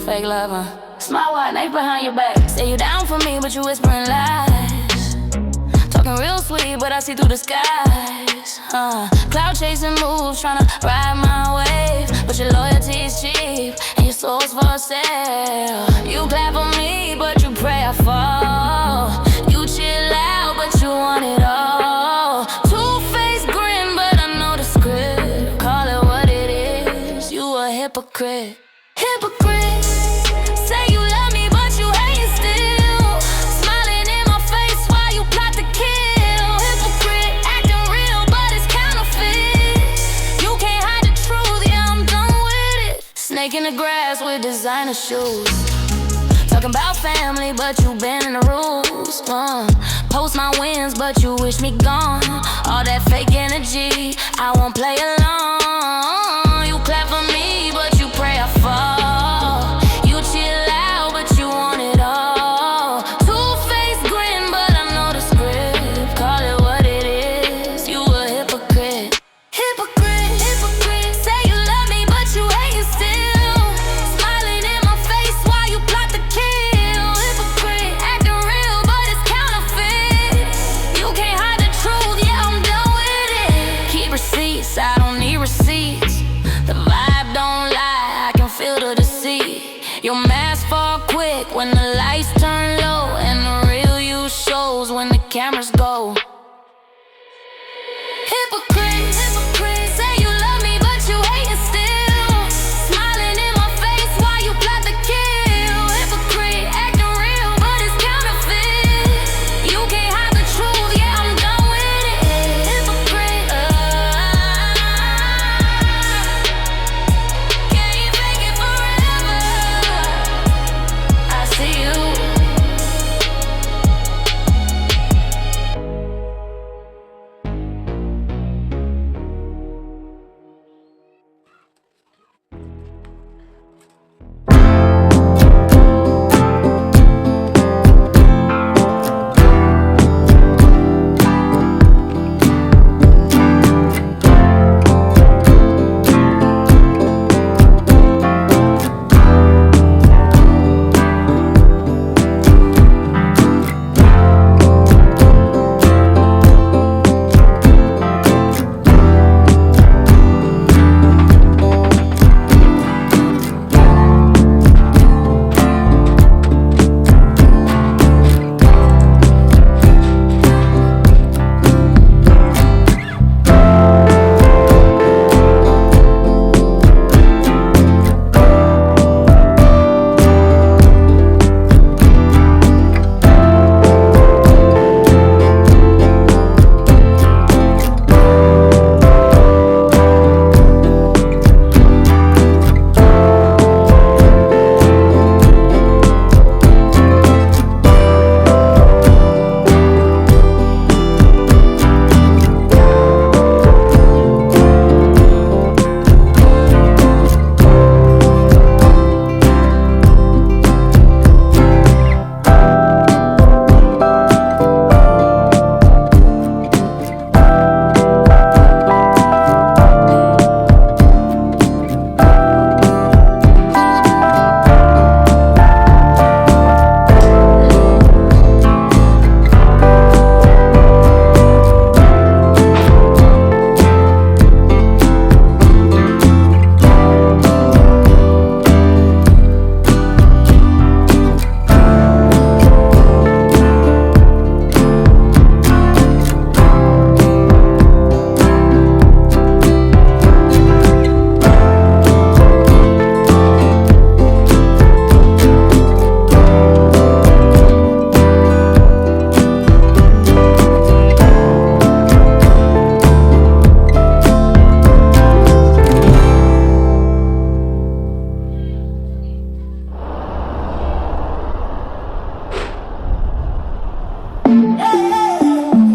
fake love, huh? Smart white knife behind your back. Say you down for me, but you whispering lies. Talking real sweet, but I see through the skies. Cloud chasing moves, tryna ride my wave. But your loyalty is cheap, and your soul's for sale. You clap for me, but you pray I fall. You chill out, but you want it all. Two-faced grin, but I know the script. Call it what it is, you a hypocrite. Hypocrite. Say you love me, but you hate it still. Smiling in my face while you plot to kill. Hypocrite, acting real, but it's counterfeit. You can't hide the truth, yeah, I'm done with it. Snake in the grass with designer shoes. Talking about family, but you been in the rules. Post my wins, but you wish me gone. All that fake energy, I won't play along. You clap for me, but you pray I fall. You chill out, but you want it all. Two-faced grin, but I know the script. Call it what it is, you a hypocrite. Hypocrite, hypocrite. Say you love me, but you hate it still. Smiling in my face while you plot to kill. Hypocrite, acting real, but it's counterfeit. You can't hide the truth, yeah, I'm done with it. Keep receipts, I don't need receipts. The vibe don't lie, I can feel the deceit. Your mask fall quick when the lights turn low, and the real you shows when the cameras go. Hypocrite, hypocrite. Say you love me, but you hate it still. Smiling in my face while you plot to kill. Hypocrite, acting real, but it's counterfeit. You can't hide the truth, yeah, I'm done with it. Hypocrite, can't you fake it forever? I see you.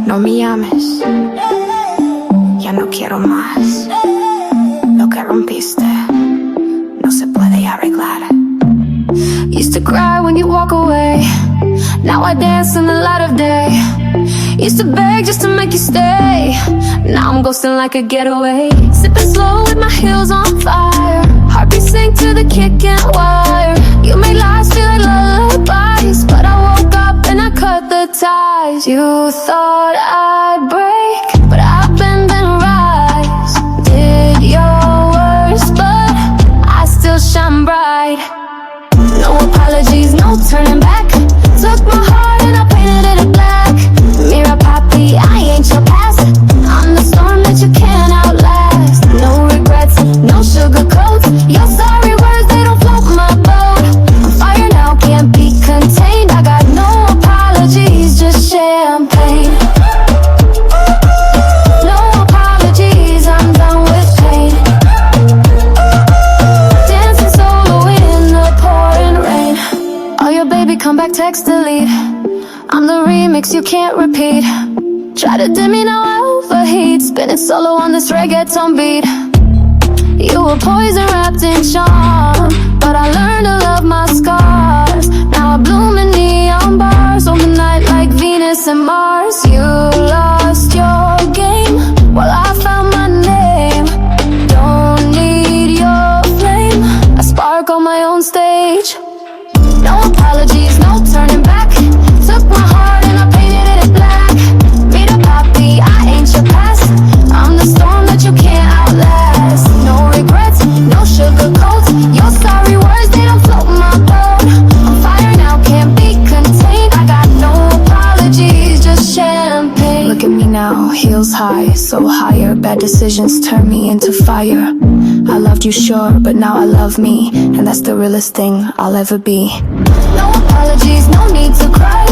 No me llames, ya no quiero más. Lo que rompiste no se puede arreglar. Used to cry when you walk away. Now I dance in the light of day. Used to beg just to make you stay. Now I'm ghosting like a getaway. Sipping slow with my heels on fire. Heartbeat sync to the kick and wire. You made lies feel like lullabies, but I woke up and I cut the ties. You thought I'd break, but I bend and rise. Did your worst, but I still shine bright. No apologies, no turning back. Took my heart and I painted it black. Mirror poppy, I ain't your past. I'm the storm that you can't outlast. No regrets, no sugarcoats. Your sorry words, they don't float my boat. I'm fire now, can't be contained. I got no apologies, just champagne. No apologies, I'm done with pain. Dancing solo in the pouring rain. Oh, your baby, come back, text, delete. I'm the remix you can't repeat. Try to dim me, now I overheat. Spinning solo on this reggaeton beat. You were poison wrapped in charm, but I learned to love my scars. Now I bloom in neon bars on the night like Venus and Mars. You lost your game, well I found my name. Don't need your flame, I spark on my own stage. No apologies, no turning back. Took my heart and I painted it black. Meet a poppy, I ain't your past. I'm the storm that you can't outlast. No regrets, no sugarcoats. Your sorry words, they don't float my boat. I'm fire now, can't be contained. I got no apologies, just champagne. Look at me now, heels high, so higher. Bad decisions turn me into fire. I loved you, sure, but now I love me, and that's the realest thing I'll ever be. No apologies, no need to cry.